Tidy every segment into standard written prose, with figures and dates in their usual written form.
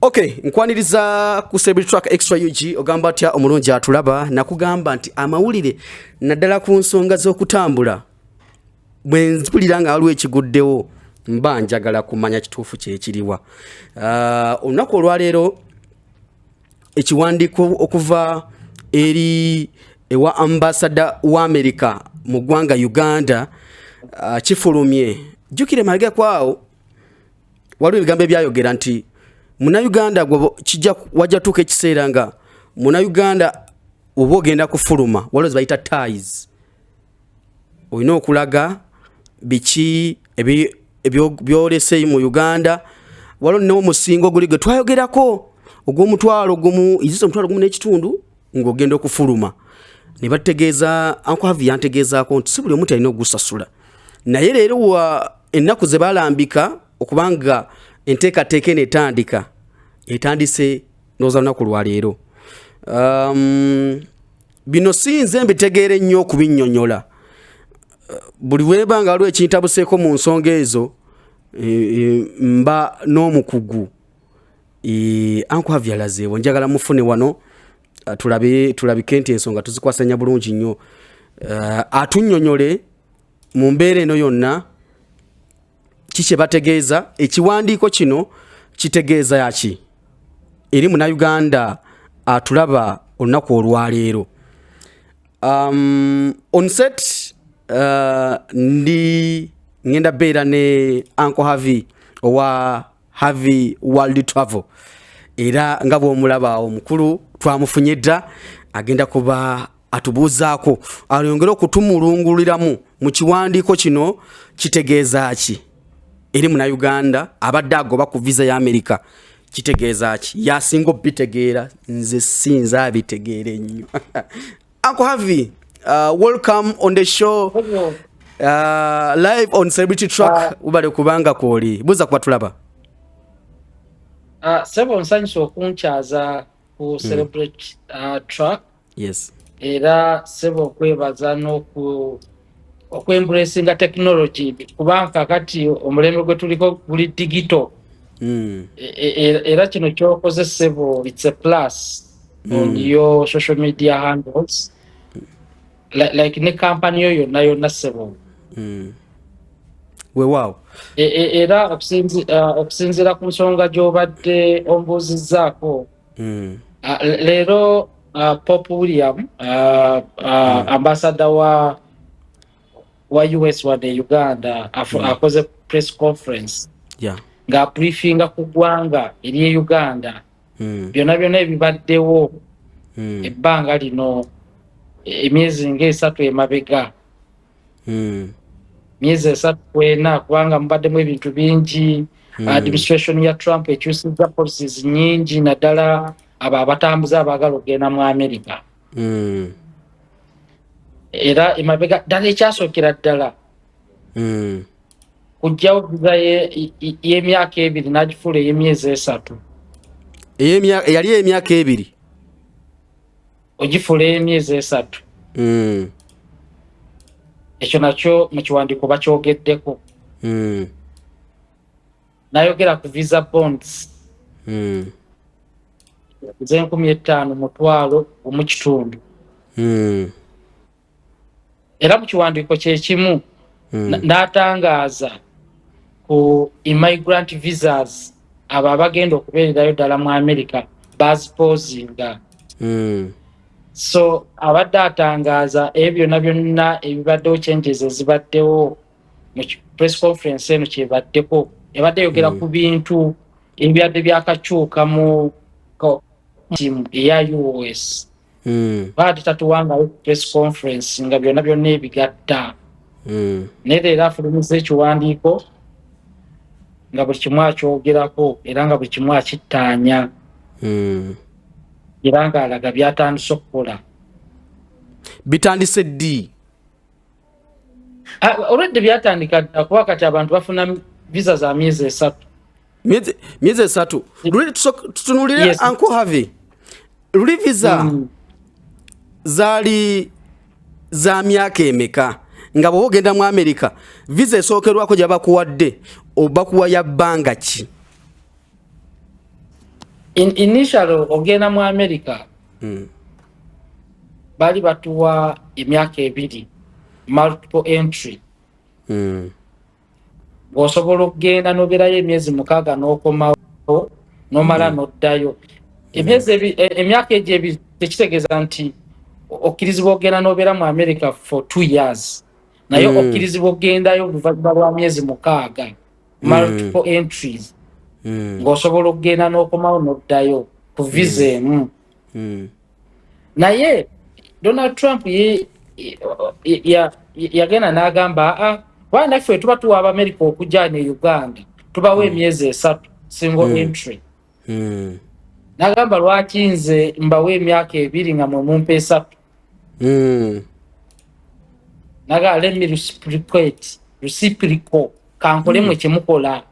Okay, nkwaniriza ku Celebrity Track Extra UG ogamba atya omulungi atulaba nakugamba nti amawulire naddala ku nsonga z'okutambula bwe nzipulira nga waliwo ekiguddewo mba njagala kumanya kituufu kyekiriwa. Olunaku olwaleero ekiwandiiko okuva eri ewa ambassador wa America mu ggwanga Uganda kifulumye. Jjukire maliga kwawo waliwo ebigambo ebyayogera nti Muna-Uganda kijja wajja tuuka ekiseera nga Muna-Uganda oba ogenda kufuluma waliwo ze bayita ties. Olina okulaga biki byolese mu Uganda. Waliwo n'omusingo guli gwe twayogerako ogw'omutwalo gumu iziso omutwalo gumu n'ekitundu ng'ogenda okufuluma. Ne bategeeza Uncle Harvey yantegeezaako nti si buli omuntu alina ogusasula. Naye leero ennaku ze balambika okubanga enteekateeka n'etandika etandise n'oza lunaku lwaleero. Bino si nze mbitegeere nnyo okubinnyonnyola. Buli weeba nga waliwo ekintabuseeko mu nsonga ezo mba n'omukugu. Uncle Harvey alazeewo njagala mufune wano tulabike nti ensonga tuzikwasanya bulungi nnyo. Atunnyonnyole mu mbeera eno yonna kiki bategeeza ekiwandiiko kino kitegeeza yaki eri Muna-Uganda atulaba olunaku olwaleero. On set ngenda beera ne Uncle Harvey owa Harvey World Travel era nga bw'omulaba omukulu twamufunye dda agenda kuba atubuuzaako ayongere okutumulunguliramu mu kiwandiiko kino kitegeeza ki eri Muna-Uganda abadde agoba ku visa ya America kitegeeza ki yasinga obitegeera nze sinze abitegeere nnyo. Uncle Harvey, welcome on the show. Live on Celebrity Track. Ubale kubanga kwoli buza kubatulaba. Sebo nsanyusa okunchaza ku Celebrity Track. Yes. Era sebo kwebaza okwembracinga technology kubanga kati omulembe gwe tuliko guli digital. Era kino kyokoze sebo it's a plus on your social media handles. Like ne company yo yonna sebo. Wow. Era okusinzira ku nsonga gy'obadde ombuuzizzaako. Leero Pope William ambassador wa US wa Uganda akoze press conference nga briefinga ku ggwanga eri Uganda byonna ebibaddewo ebbanga lino emyezi ng'esatu emabega. Myezi esatu kwena kubanga mubaddemu ebintu bingi. Administration ya Trump ekyusizza policies nyingi naddala abo abatambuza abaagala okugenda mu America. Era emabega ddala ekyasookera ddala kujjawo visa y'emyaka 2 n'agifuula ey'emyezi 3. Yali ey'emyaka 2 ogifuula ey'emyezi 3. Ekyo nakyo mu kiwandiiko bakyogeddeko. Nayogera ku visa bonds $50,000 mu kitundu. Era mu kiwandiiko kye kimu n'atangaaza ku immigrant visas abo abagenda okubeererayo ddala mu America bazipoozinga. So abadde atangaaza ebyo byonna ebibaddewo changes ezibaddewo mu press conference eno kyebaddeko. Ebadde yogera ku bintu ebyadde byakakyuka mu timu eya US. Baadde tatuwangayo press conference nga byonna ebigatta. Naye leero afulumiza ekiwandiiko nga buli kimu akyogerako era nga buli kimu akittaanya. Era ng'alaga byatandise okukola. Bitandise ddi? Olwedde byatandika dda kuba kati abantu bafuna visa za myezi 3. Myezi 3. Luli tutunulire Uncle Harvey. Luli visa zaali za myaka emeka nga bw'oba ogenda mu America visa esookerwako gye bakuwadde oba kuwa ya bbanga ki? initial ogenda mu America bali batuwa emyaka 2 multiple entry osobola okugenda noberayo emyezi 6 n'okomawo nomala noddayo emyaka egyo ebiri tekitegeeza nti okkirizibwa okugenda n'obeera mu America for 2 years naye okkirizibwa okugendayo oluvannyuma lwa myezi 6 multiple entries ng'osobola okugenda n'okomawo noddayo ku visa emu naye Donald Trump yagenda n'agamba why naffe tuba tuwa America okujja ne Uganda tubawo emyezi 3 single entry n'agamba lwaki nze mbawo emyaka 2 nga mwe mumpa 3 naga let me reciprocate kankole mwe kyemukola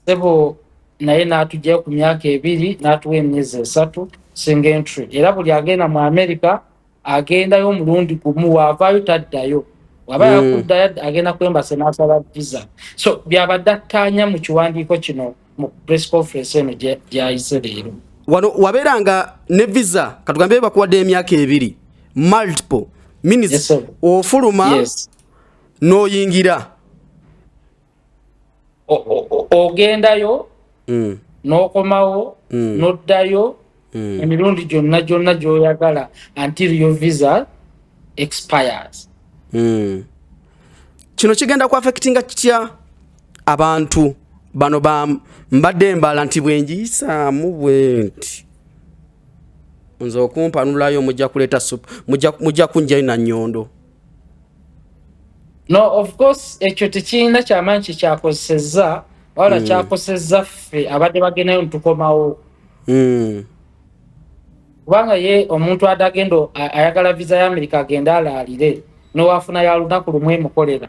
sebo naye n'atujjayo ku myaka 2 n'atuwa emyezi 3 single entry era buli agenda mu America agendayo omulundi gumu waavaayo taddayo waba yakuddayo agenda kwembase n'asala visa so byabadde attaanya mu kiwandiiko kino mu press conference eno gyayise leero wano wabeeranga ne visa katugambe bakuwadde emyaka 2 multiple means ofuluma n'oyingira ogendayo n'okomawo n'oddayo emirundi gyonna gy'oyagala until your visa expires. Kino kigenda ku affectinga kitya abantu bano mbadde mbala nti bwenjiyisaamu bwenti nze okumpanulayo mujja kuleeta soup mujja kunjayo na nnyondo. No, of course ekyo tekirina kyamaanyi kikyakozesezza wala kyakozesezza ffe abadde bagenayo ntukomawo. Kubanga ye omuntu adagenda ayagala visa ya America agenda alaalire n'owafuna ya lunaku lumwe mukolera.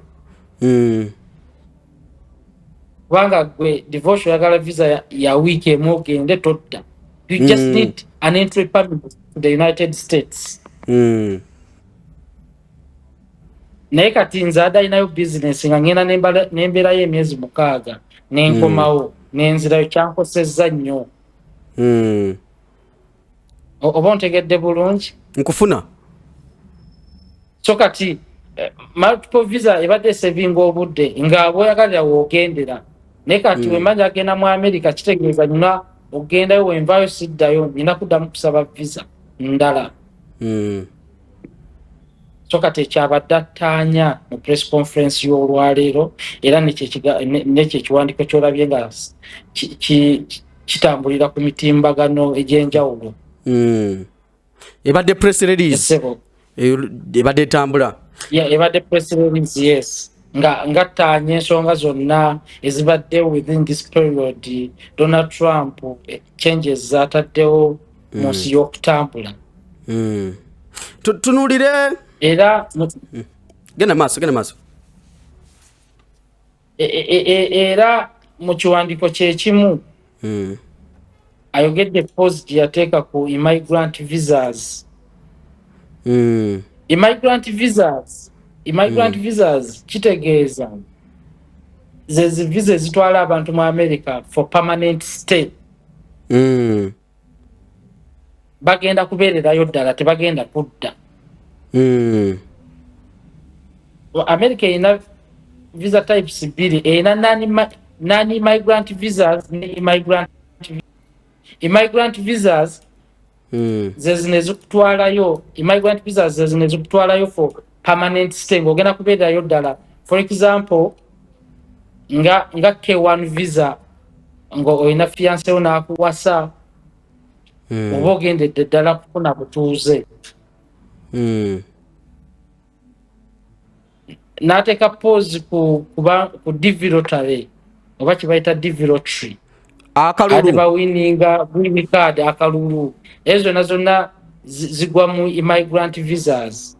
Kubanga gwe divorce oyagala visa ya week emu ogende todda. You just need an entry permit to the United States. Naye kati nze adalinayo business nga ngenda n'embeerayo emyezi 6 n'enkomawo n'enzirayo kyankosezza nnyo. Oba ntegedde bulungi? Nkufuna. So kati multiple visa ebadde esevinga obudde nga bwoyagalira woogendera. Naye kati wemanja agenda mu America kitegeeza nina ogendayo wenvaayo siddayo nina kuddamu kusaba visa ndala. So kati ekyabadde attaanya mu press conference y'olwaleero era nekyo ekiwandiiko ky'olabye nga kitambulira ku mitimbagano egy'enjawulo. Ebadde press release ebadde tambula ebadde press release yes nga ttaanya ensonga zonna ezibadde within this period Donald Trump changes zataddewo mu nsi y'okutambula. Tunulire era genda maaso era mu kiwandiiko kyekimu ayogedde pause yateeka ku immigrant visas. Immigrant visas kitegeeza ze visa ezitwala abantu mu America for permanent stay. Bagenda kubeererayo ddala tebagenda kudda. America erina visa types 2 erina non-immigrant visas ne immigrant visas zezine zikutwalayo immigrant visas zezine zikutwalayo for permanent stay ng'ogenda kubeerayo ddala. For example nga K1 visa nga olina fiance wo n'akuwasa oba ogendedde ddala kufuna butuuze. N'ateeka pause ku DV lottery oba kye bayita DV lottery ate bawininga green card akalulu ezo zonna zigwa mu immigrant visas.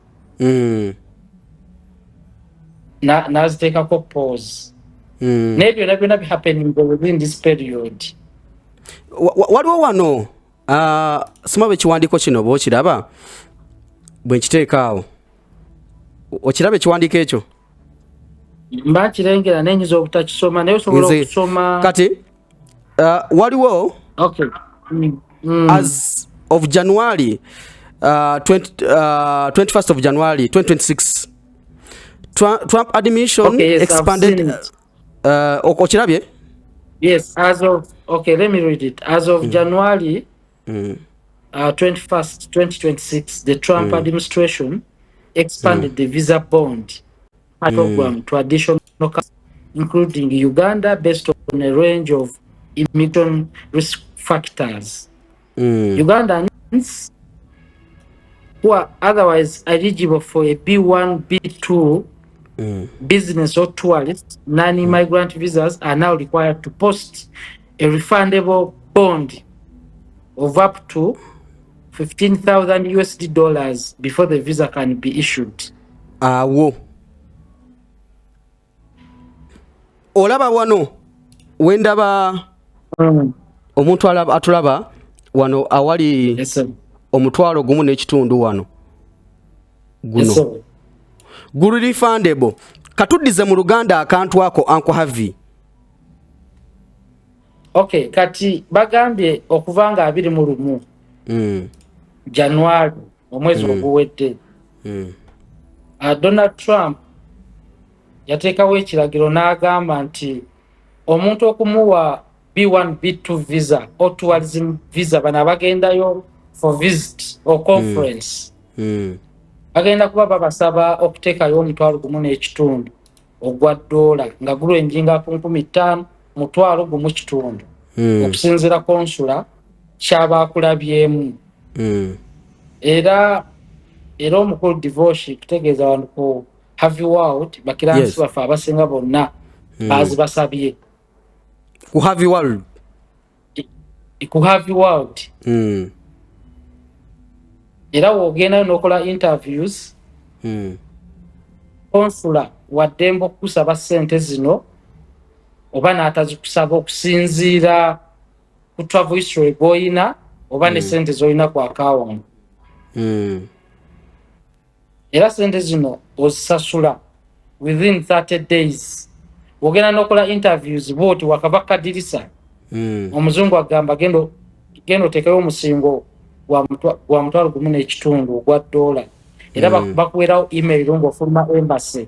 N'aziteekako pause. N'ebyo byonna bihappening within this period. Waliwo wano sima ekiwandiiko kino bw'okiraba bwe nkiteeka awo okiraba ekiwandiiko ekyo? Mba nkirengera n'enyinza obutakisoma naye osobola okusoma kati waliwo okay. As of January 21st of January 2026, Trump administration yes, expanded okirabye. Yes, as of, okay, let me read it. As of January 21st, 2026, the Trump administration expanded the visa bond program to additional countries, including Uganda, based on a range of immigration risk factors. Ugandans who are otherwise eligible for a B1, B2 business or tourist non-immigrant visas are now required to post a refundable bond of up to $15,000 before the visa can be issued. Awo olaba wano wendaba omuntu atulaba wano awali omutwalo gumu n'ekitundu wano guno gulu refundable. Katuddize mu Luganda akantu ako Uncle Harvey. Okay, kati bagambye okuvanga 21 January omwezi oguwedde Donald Trump yateekawo ekiragiro n'agamba nti omuntu okumuwa B1, B2 visa or tourism visa bano abagendayo for visit or conference bagenda kuba babasaba okuteekayo $1,000 ogwa dola nga gulwenjinga ku 15,000 $1,000 okusinziira konsula kyabakulabyemu era omukulu divorce kutegeeza wano ku Harvey World bakiransi bafe abasinga bonna bazibasabye ku Harvey World era wogenda n'okola interviews konsula waddemba okusaba ssente zino oba n'atazikusaba okusinziira ku travel history bw'oyina oba ne ssente z'olina ku account era ssente zino ozisasula within 30 days. Wogenda n'okola interviews bw'oti wakava kadirisa omuzungu agamba genda oteekayo omusingo wa $1,000 ogwa dola era bakuweerawo email ng'ofuluma embassy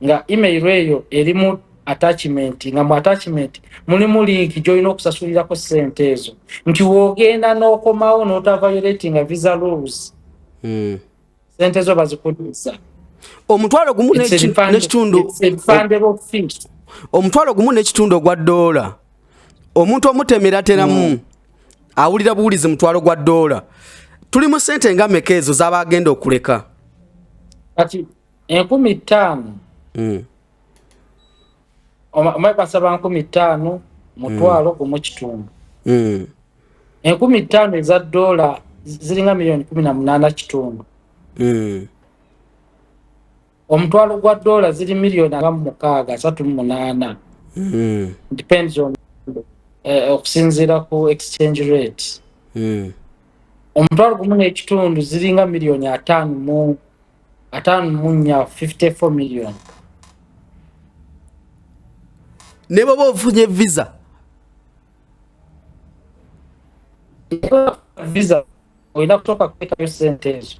nga email eyo erimu attachment nga mu attachment mulimu link gy'olina okusasulirako ssente ezo nti wogenda n'okomawo n'otavayoletinga visa rules ssente zo bazikuddiza $1,500 ogwa dola omuntu omutemera teramu awulira buwulizi $1,000 tuli mu ssente nga mmeka ezo z'abagenda okuleka kati 5,000 omaye basaba 5,000 $1,000 5,000 eza dola ziringa $18,000 omutwalo gwa dola ziri $6,38 depends on okusinziira ku exchange rate $1,000 ziringa $5.54 million. ne baba ofunye visa olina kutoka kuteekayo ssente ezo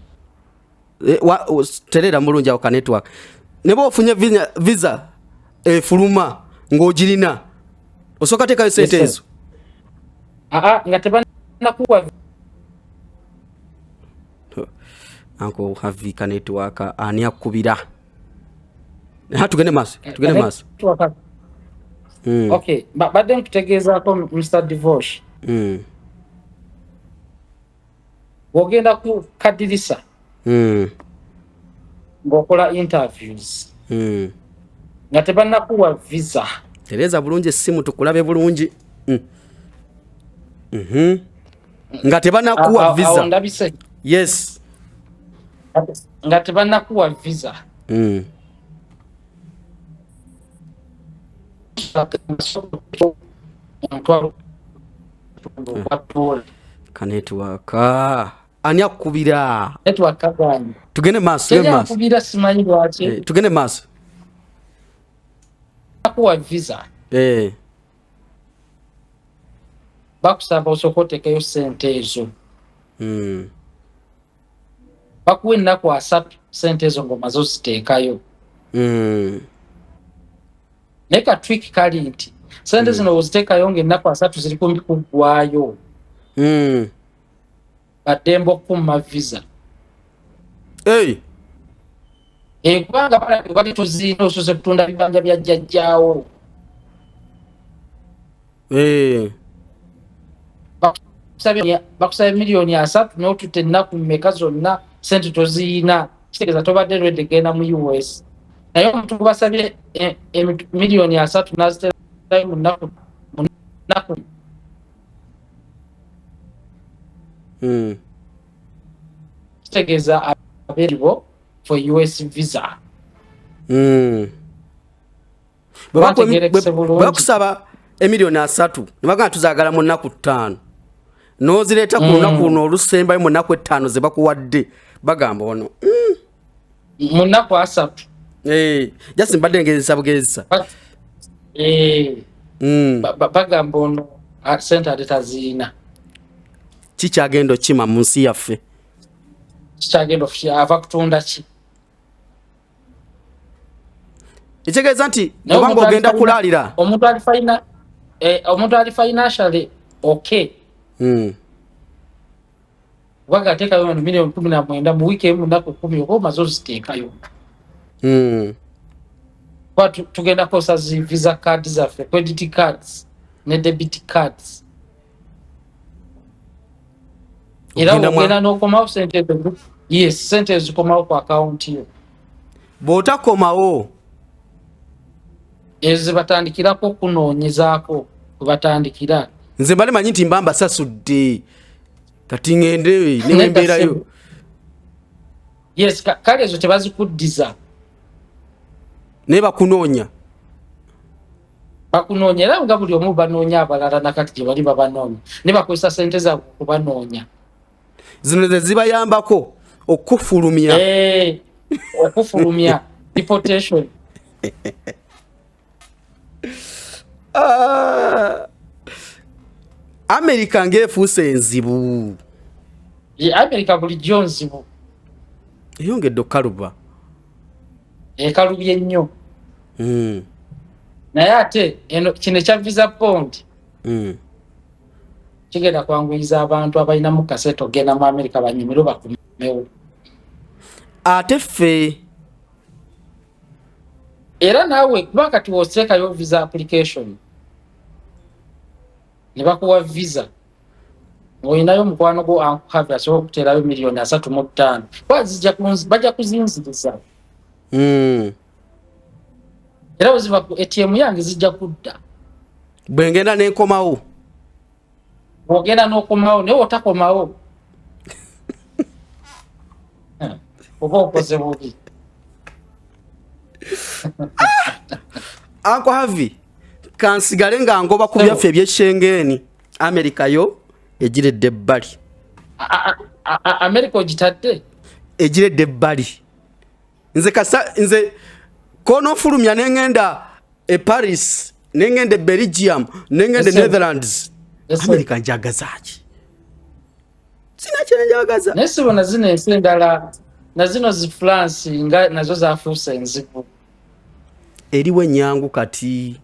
terera mulungi awo ka network ne baba ofunye visa efuluma ng'ogirina osooka teekayo ssente ezo nga tebanakuwa Uncle Harvey ka network ani akubira tugende maaso okay badde nkutegeezaako Mr. Divorce wogenda ku kadirisa ng'okola interviews nga tebanakuwa visa tereza bulungi essimu tukulabe bulungi nga tebanakuwa visa ndabise yes nga tebanakuwa visa kanetwaka ani akubira tugende maaso tugende maaso nakuwa visa bakusaba osooka oteekayo ssente ezo bakuwa ennaku 3 ssente ezo ng'omaze oziteekayo naye katwiki kali nti ssente zino oziteekayo ng'ennaku 3 ziri kumpi kuggwayo baddembe okukuma visa kubanga bali tuziina osoose kutunda bibanja bya jjajjaawo bakusabye miliyoni 3 n'otutte ennaku mmeka zonna sente toziina kitegeeza tobadde lwedde genda mu US naye omuntu gubasabye miliyoni 3 n'aziterayo mu nnaku kitegeeza available for US visa bakusaba emiliyoni 3 nebagamba tuzaagala mu nnaku 5 n'ozireeta ku lunaku luno olusembayo mu nnaku 5 ze bakuwadde bagamba ono mu nnaku 3 jasi mbadde ngezesa bugezesa bagamba ono sente ate taziina kikyagenda okima mu nsi yaffe kikyagenda ava kutunda ki ekitegeeza nti obanga ogenda kulaalira omuntu ali financially okay kubanga ateekayo miliyoni 19 mu wiiki emu nnaku 10 oba omaze oziteekayo kuba tugenda kukozesa zi visa card zaffe credit cards ne debit cards era ogenda n'okomawo sente ezo sente ezo zikomawo ku akawunti yo bw'otakomawo ezo zebatandikirako okunoonyezaako kwebatandikira nze mbale manyi nti mba mbasasudde kati ngende nembeerayo kale ezo tebazikuddiza naye bakunoonya era nga buli omu banoonya abalala nakati gye bali babanoonya ne bakozesa sente zaabwe okubanoonya zino ze zibayambako okufulumya deportation Amerika ng'efuuse enzibu Amerika bulijjo nzibu eyongedde okukaluba ekalubye nnyo naye ate kino ekya visa bond kigenda kwanguyiza abantu abalinamu kasete ogenda mu Amerika banyumirwe bakumewo ate ffe era naawe kuba kati wooteekayo visa application ne bakuwa visa ng'olinayo omukwano gwo ankuhavi asobola okuteerayo miliyoni 3.5 bajja kuzinziriza era weziva ku ATM yange zijja kudda bwe ngenda n'enkomawo bw'ogenda n'okomawo naye otakomawo oba okoze bubi Uncle Harvey kansigale nga ngoba ku byaffe eby'Schengeni Amerika yo egiredde ebbali Amerika ogitadde egiredde ebbali nze konoofulumya n'engenda e Paris n'engenda e Belgium n'engenda e Netherlands Amerika njagazaaki sina kyenjagaza naye sibona zino ensi endala na zino zi France nga nazo zafuuse enzibu eriwo ennyangu kati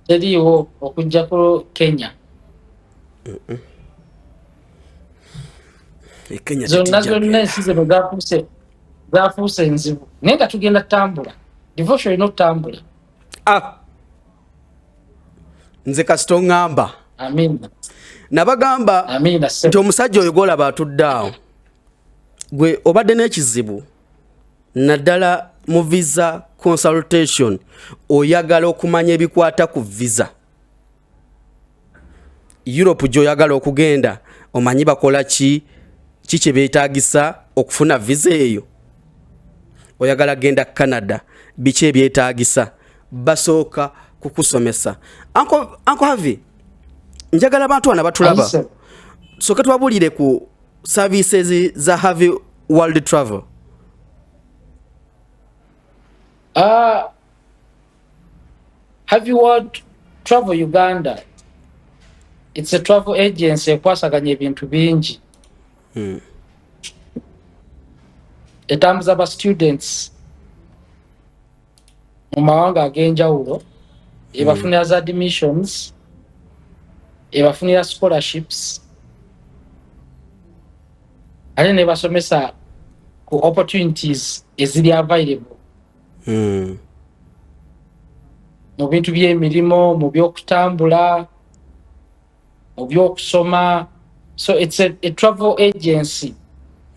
teriiwo okujja ku Kenya zonna ensi zino zafuuse enzibu naye nga tugenda tambula divorce olina okutambula nze kasita oŋŋamba amina nabagamba nti omusajja oyo gwolaba atudde awo gwe obadde n'ekizibu naddala mu visa consultation oyagala okumanya ebikwata ku visa Europe gy'oyagala okugenda omanyi bakola ki kye beetaagisa okufuna visa eyo oyagala genda Canada biki ebyetaagisa basooka kukusomesa Uncle Harvey njagala abantu bana batulaba soka tubabulire ku services za Harvey World Travel Have you heard Travel Uganda? It's a travel agency ekwasaganya ebintu bingi. Etambuza aba students mu mawanga ag'enjawulo, ebafunira za admissions, ebafunira scholarships, ate ne basomesa ku opportunities eziri available mu bintu by'emirimu, mu by'okutambula, mu by'okusoma. So it's a travel agency.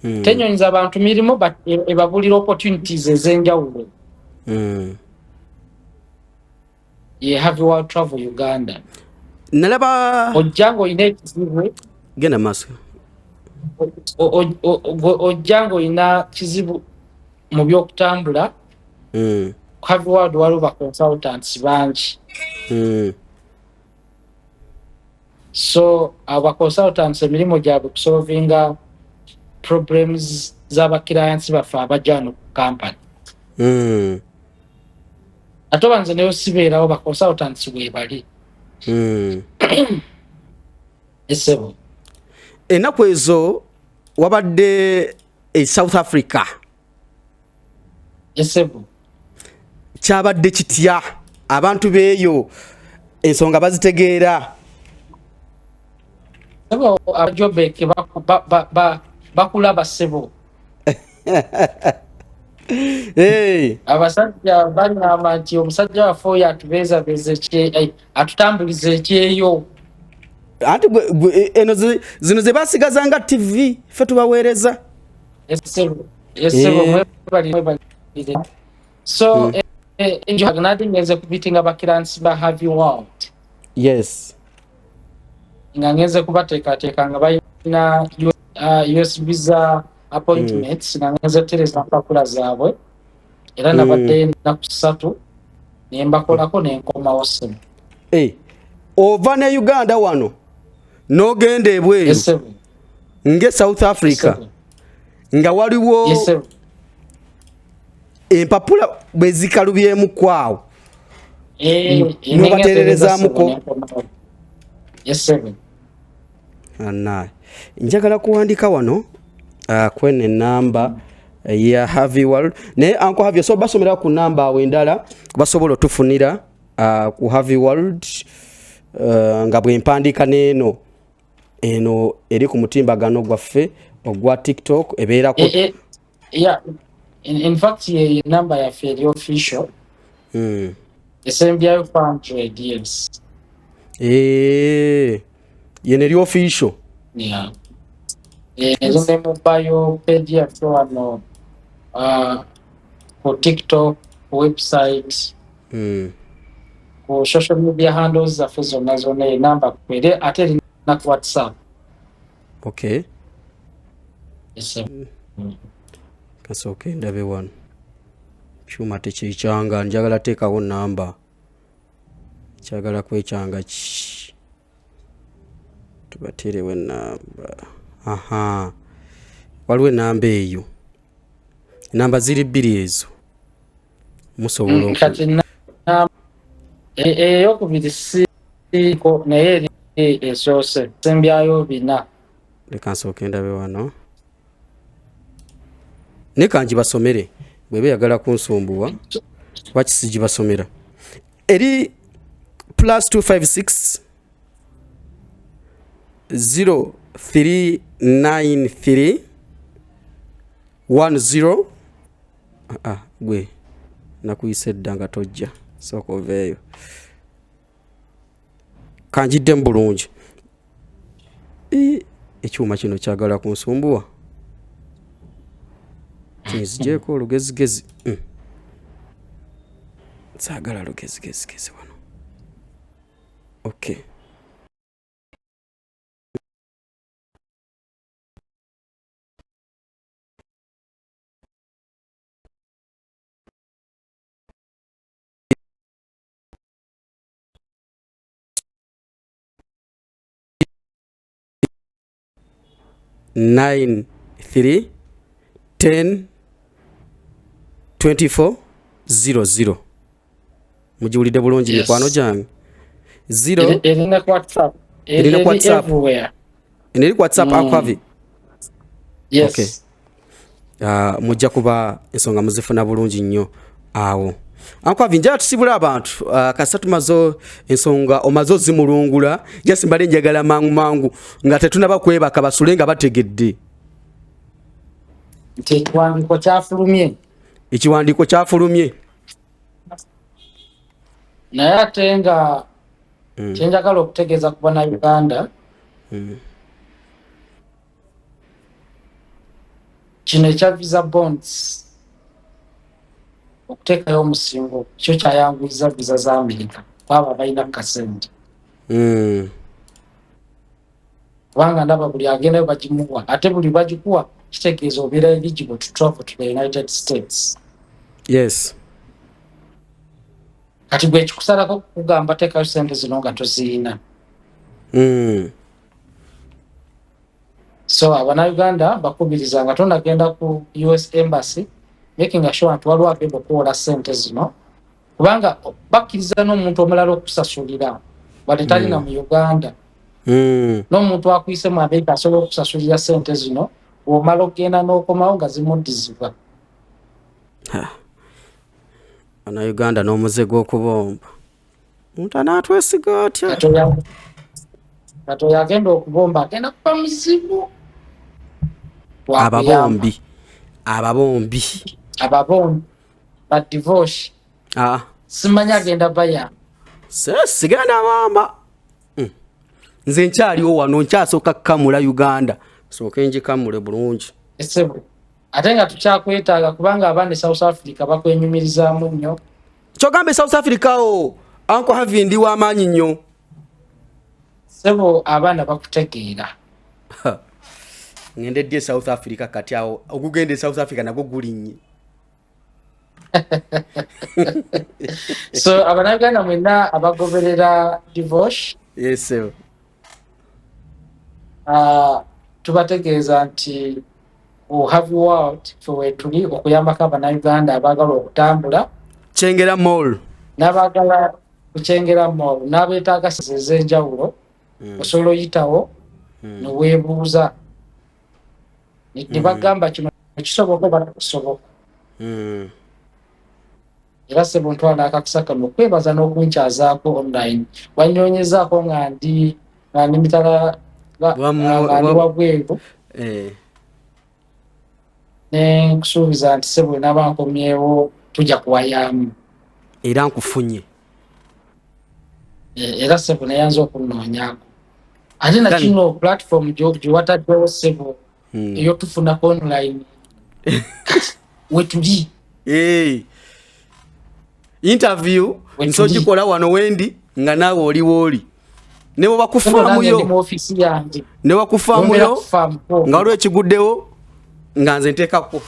Tenyonyiza abantu mirimu but ebabulira opportunities ez'enjawulo. Have you heard Travel Uganda? Nalaba ojjanga olina ekizibu genda maaso, ojjanga olina kizibu mu by'okutambula. Have you heard waliwo ba consultants bangi. So aba consultants emirimu gyabwe kusolvinga problems z'aba clients baffe abajja wano ku company. Ate oba nze neyo sibeerawo ba consultants bwe bali. Esebo ennaku ezo wabadde South Africa. Esebo Kyabadde kitya abantu beeyo ensonga bazitegeera? Sebo abajobeke bakulaba sebo. Abasajja banyamba nti omusajja waffe oyo atubeezabeze atutambulize ekyeyo. Anti eno zino ze basigazanga TV ffe tubaweereza. Esebo mwebali. So nadi ngenze kubitinga bakiransi ba Have You Heard. Yes. Nga ngenze kubateekateeka nga balina US visa appointments, nga ngenze tereza mpapula zaabwe era nabadde ennaku 3 ne mbakolako ne nkomawo sebo. Ova ne Uganda wano n'ogenda ebweru nge South Africa nga waliwo empapula bwe zikalubyemu kwawo n'obateererezaamuko. Njagala kuwandika wano kwene namba ya Have You Heard naye Uncle Have You so basomera ku namba awo endala basobola otufunira ku Have You Heard nga bwe mpandiika n'eno eri ku mutimbagano gwaffe ogwa TikTok ebeerako. In fact ye namba yaffe eri official. Esembyayo 500 years. Yene eri official. Ezone mobile page yaffe wano ku TikTok, website, ku social media handles zaffe zonna enamba kwere ate erina ku WhatsApp. Okay. Kasooke ndabe wano kyuma tekikyanga njagala teekawo namba kyagala kwekyanga ki tubateerewo enamba. Waliwo enamba eyo, enamba ziri 2 ezo musobola kati eyokubiri siiko naye eri esoose sembyayo 4. Leka nsooke ndabe wano ne kanji basomere bwe beeyagala kunsumbuwa lwaki sigibasomera. Eri +256 0393 10 gwe nakuyise dda nga tojja sooka oveeyo kanjiddemu bulungi. Ekyuma kino kyagala kunsumbuwa kinzigyeko olugezigezi. Saagala lugezigezigezi wano. Okay. Nine 3 10 24 00 mujiwulidde bulungi mikwano gyange 0 erina ku WhatsApp Erina ku WhatsApp. everywhere eri ku WhatsApp akwavi yes okay. Mujja kuba ensonga muzifuna bulungi nnyo awo akwavi njala tusibula abantu kasa tumazo ensonga omazo zimulungula jasimbale njagala mangu nga tetunaba kwebaka basule nga bategedde ekiwandiiko kyafulumye naye ate nga kyenjagala okutegeeza ku bannayuganda kino ekya visa bonds okuteekayo omusingo kyo kyayanguyiza visa za Amerika kwaba balina kasente kubanga ndaba buli agendayo bagimuwa ate buli bagikuwa kitegeeza obeera eligible to travel to the United States. Yes. Kati gwe kikusalako kugamba teekayo sente zino nga toziyina. So Abannayuganda bakubiriza nga tonnagenda ku US Embassy making sure nti waliwo agenda okuwola sente zino kubanga bakkiriza n'omuntu omulala okusasulira wadde talina mu Uganda. N'omuntu akuyise mu Amerika asobola okusasulira sente zino omala okgenda n'okomawo nga zimuddizibwa. Bannayuganda n'omuze gw'okubomba omuntu anaatwesiga atya katoya agenda okubomba agenda kuba muzibu. ababombi ba divorce simanya agenda baya sigenda bamba nze nkyaliwo wano nkyasooka kukamula Uganda sooke njikamule bulungi esebo ate nga tukyakwetaaga kubanga abaana South Africa bakwenyumirizaamu nnyo. Kyogambe South Africa Uncle Harvey ndi w'amaanyi nnyo sebo abaana bakutegeera. Ngendedde South Africa kati awo ogugende South Africa nagwo gulinnye. So Abannayuganda mwenna abagoberera divorce yes sir. Tubategeeza nti Have World for wetuli okuyambako Abannayuganda abaagala okutambula Kyengera Mall n'abaagala kukyengera Mall n'abeetaaga sente ez'enjawulo osobola oyitawo neweebuuza ne bagamba kino kisoboka oba tekisoboka. Era sebo ntwala akakusaka mu kwebaza n'okunkyazaako online wannyonyezaako nga ndi mitala wabweru ne nkusuubiza nti sebo naaba nkomyewo tujja kuwayamu era nkufunye era sebo neyanza okunoonyaako ate na kino platform gyewataddewo sebo eyotufunako online wetuli interview nsogikola wano wendi nga naawe oli ne bakufaamuyo ne bakufaamuyo nga waliwo ekiguddewo nga nze nteekako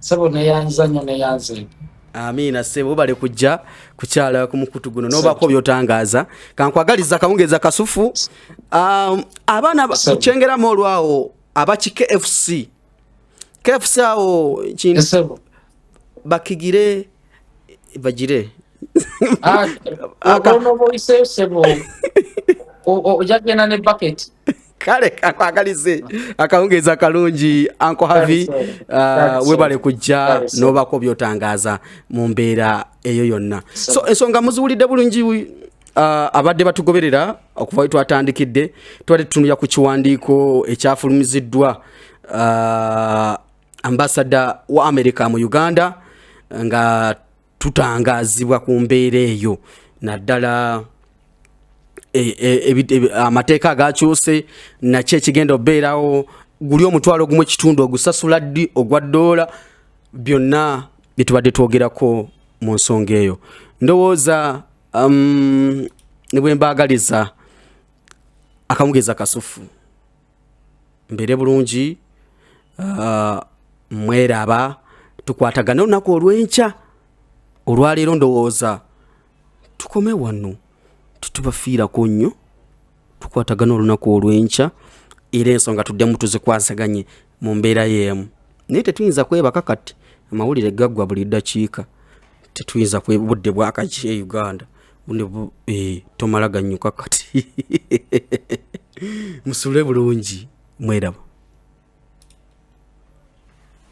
sebo neyanza nnyo neyanze. Amina sebo bale kujja kukyala ku mukutu guno nobako byotangaaza kankwagaliza kawungeza kasufu abaana kuchengeramo olwawo abaki KFC awo kintu bakigire bagire ono boise sebo ojagena ne bucket kale akwagalize akawungeza kalungi Uncle Harvey webale kujja nobako byotangaaza mu mbeera eyo yonna. So ensonga muziwulidde bulungi abadde batugoberera okuva twatandikidde twali tutunulira ku kiwandiiko ekyafulumiziddwa ambassador wa America mu Uganda nga tutangaazibwa ku mbeera eyo naddala amateeka agakyuse nakyo ekigenda obeerawo guli omutwalo gumu ekitundu ogusasula ddi ogwa $, byonna byetubadde twogerako mu nsonga eyo. Ndowooza ne bwe mbaagaliza akamugeza kasufu mbeere bulungi mweraba tukwatagana olunaku olw'enkya olwaleero ndowooza tukome wano tutubafiirako nnyo tukwatagana olunaku olw'enkya era ensonga tuddemu tuzikwasaganye mu mbeera y'emu naye tetuyinza kwebaka kati amawulire gaggwa buli ddakiika tetuyinza budde bwakaki e Uganda tomala ganyuka kati musule bulungi mweraba.